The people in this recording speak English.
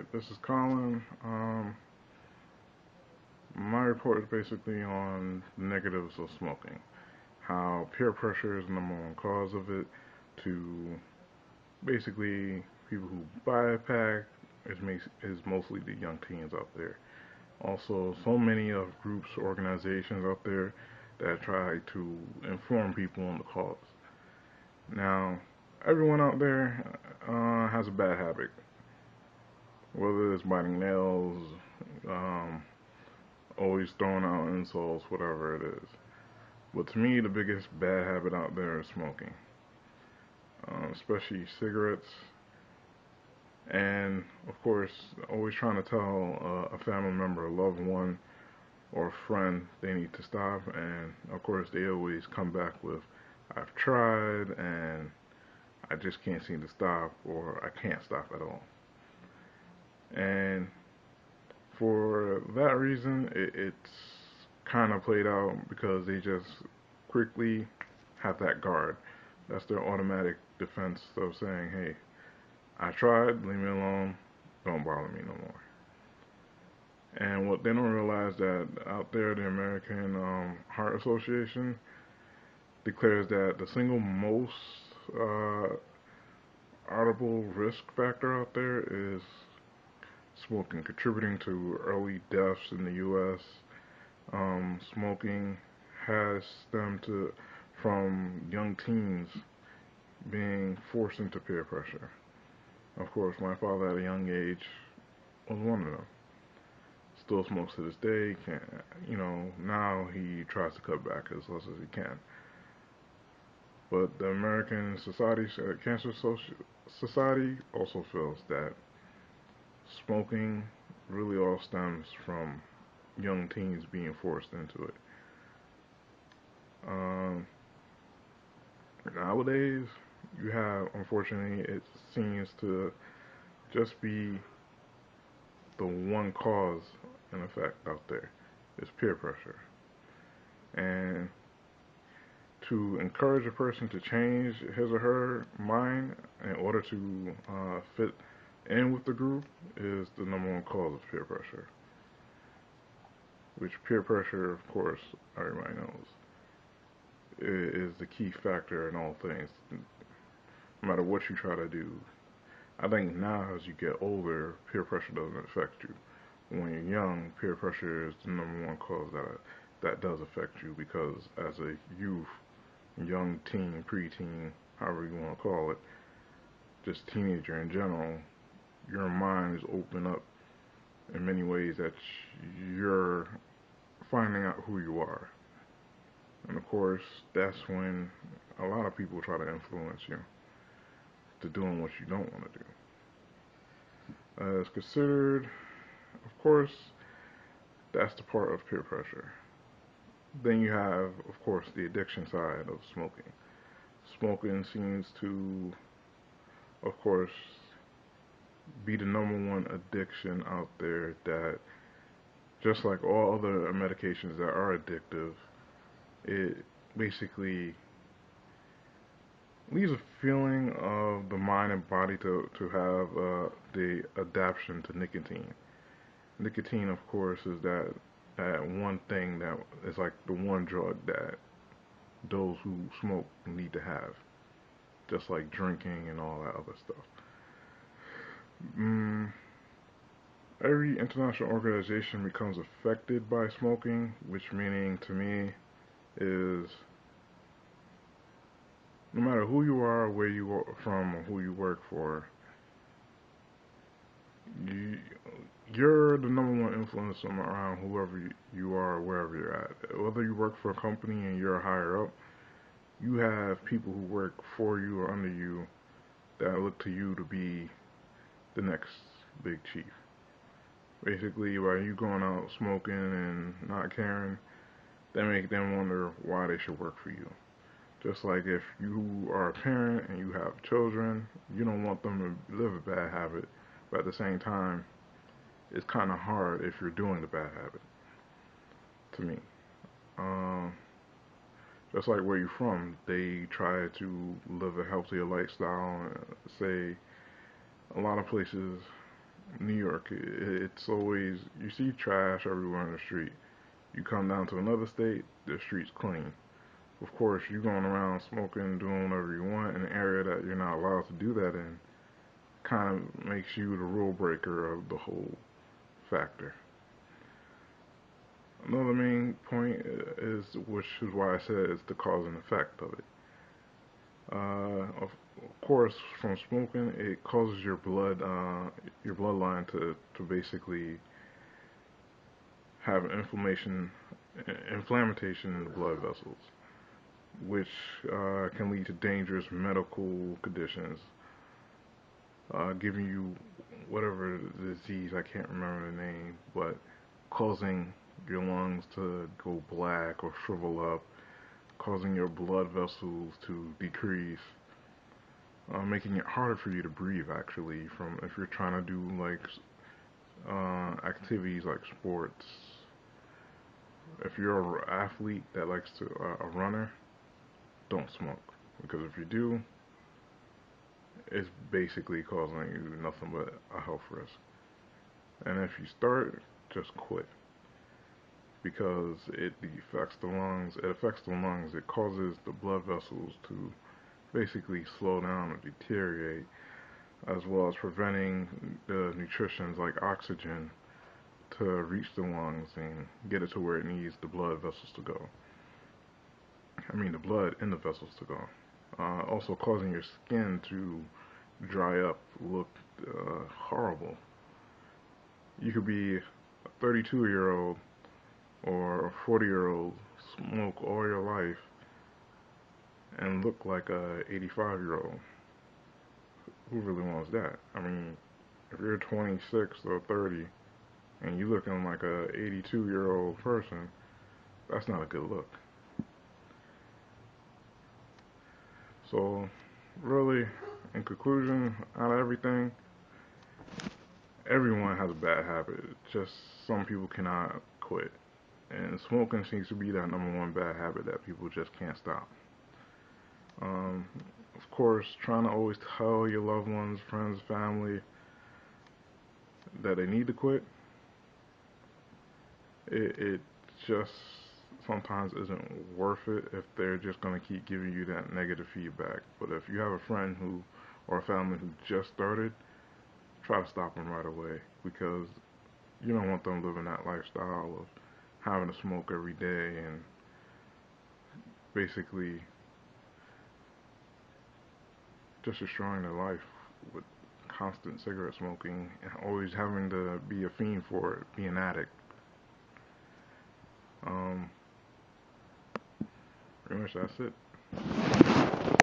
Alright, this is Colin. My report is basically on negatives of smoking. How peer pressure is the number one cause of it, to basically people who buy a pack is mostly the young teens out there. Also, so many of groups, organizations out there that try to inform people on the cause. Now, everyone out there has a bad habit, whether it's biting nails, um, always throwing out insults, whatever it is. But to me, the biggest bad habit out there is smoking, especially cigarettes. And of course, always trying to tell a family member, a loved one, or a friend they need to stop. And of course, they always come back with, I've tried and I just can't seem to stop, or I can't stop at all. And for that reason, it's kind of played out because they just quickly have that guard. That's their automatic defense of saying, hey, I tried, leave me alone, don't bother me no more. And what they don't realize that out there, the American Heart Association declares that the single most audible risk factor out there is smoking, contributing to early deaths in the U.S. Smoking has stemmed from young teens being forced into peer pressure. Of course, my father at a young age was one of them. Still smokes to this day. Now he tries to cut back as less as he can. But the American Cancer Society also feels that smoking really all stems from young teens being forced into it. Nowadays, you have, unfortunately, it seems to just be the one cause and effect out there is peer pressure. And to encourage a person to change his or her mind in order to fit in with the group is the number one cause of peer pressure. Which peer pressure, of course, everybody knows, is the key factor in all things. No matter what you try to do, I think now as you get older, peer pressure doesn't affect you. When you're young, peer pressure is the number one cause that does affect you, because as a youth, young teen, preteen, however you want to call it, just teenager in general, your mind is open up in many ways that you're finding out who you are. And of course, that's when a lot of people try to influence you to doing what you don't want to do. As considered, of course, that's the part of peer pressure. Then you have, of course, the addiction side of smoking. Smoking seems to, of course, be the number one addiction out there that, just like all other medications that are addictive, it basically leaves a feeling of the mind and body to have the adaptation to nicotine. Nicotine, of course, is that one thing that is like the one drug that those who smoke need to have, just like drinking and all that other stuff. Every international organization becomes affected by smoking, which meaning to me is no matter who you are, where you are from, or who you work for, you're the number one influence around whoever you are, wherever you're at. Whether you work for a company and you're higher up, you have people who work for you or under you that look to you to be the next big chief. Basically, by you going out smoking and not caring, they make them wonder why they should work for you. Just like if you are a parent and you have children, you don't want them to live a bad habit, but at the same time, it's kind of hard if you're doing the bad habit, to me. Just like where you're from, they try to live a healthier lifestyle. Say, a lot of places New York, it's always, you see trash everywhere on the street. You come down to another state, the street's clean. Of course, you going around smoking, doing whatever you want in an area that you're not allowed to do that in, kind of makes you the rule breaker of the whole factor. Another main point is, which is why I said it's the cause and effect of it. Of course, from smoking, it causes your bloodline to basically have inflammation in the blood vessels, which can lead to dangerous medical conditions, giving you whatever disease, I can't remember the name, but causing your lungs to go black or shrivel up, causing your blood vessels to decrease, making it harder for you to breathe actually, from if you're trying to do like activities like sports. If you're an athlete that likes to, a runner, don't smoke, because if you do, it's basically causing you nothing but a health risk. And if you start, just quit, because it affects the lungs. It affects the lungs. It causes the blood vessels to basically slow down or deteriorate, as well as preventing the nutritions like oxygen to reach the lungs and get it to where it needs the blood vessels to go. I mean, the blood in the vessels to go. Also causing your skin to dry up, look horrible. You could be a 32-year-old or a 40-year-old, smoke all your life, and look like a 85-year-old. Who really wants that? I mean, if you're 26 or 30 and you looking like a 82-year-old person, that's not a good look. So, really, in conclusion, out of everything, everyone has a bad habit. Just some people cannot quit. And smoking seems to be that number one bad habit that people just can't stop. Of course, trying to always tell your loved ones, friends, family that they need to quit, it just sometimes isn't worth it if they're just going to keep giving you that negative feedback. But if you have a friend who, or a family who just started, try to stop them right away, because you don't want them living that lifestyle of having to smoke every day and basically just destroying their life with constant cigarette smoking and always having to be a fiend for it, be an addict. Um, Pretty much that's it.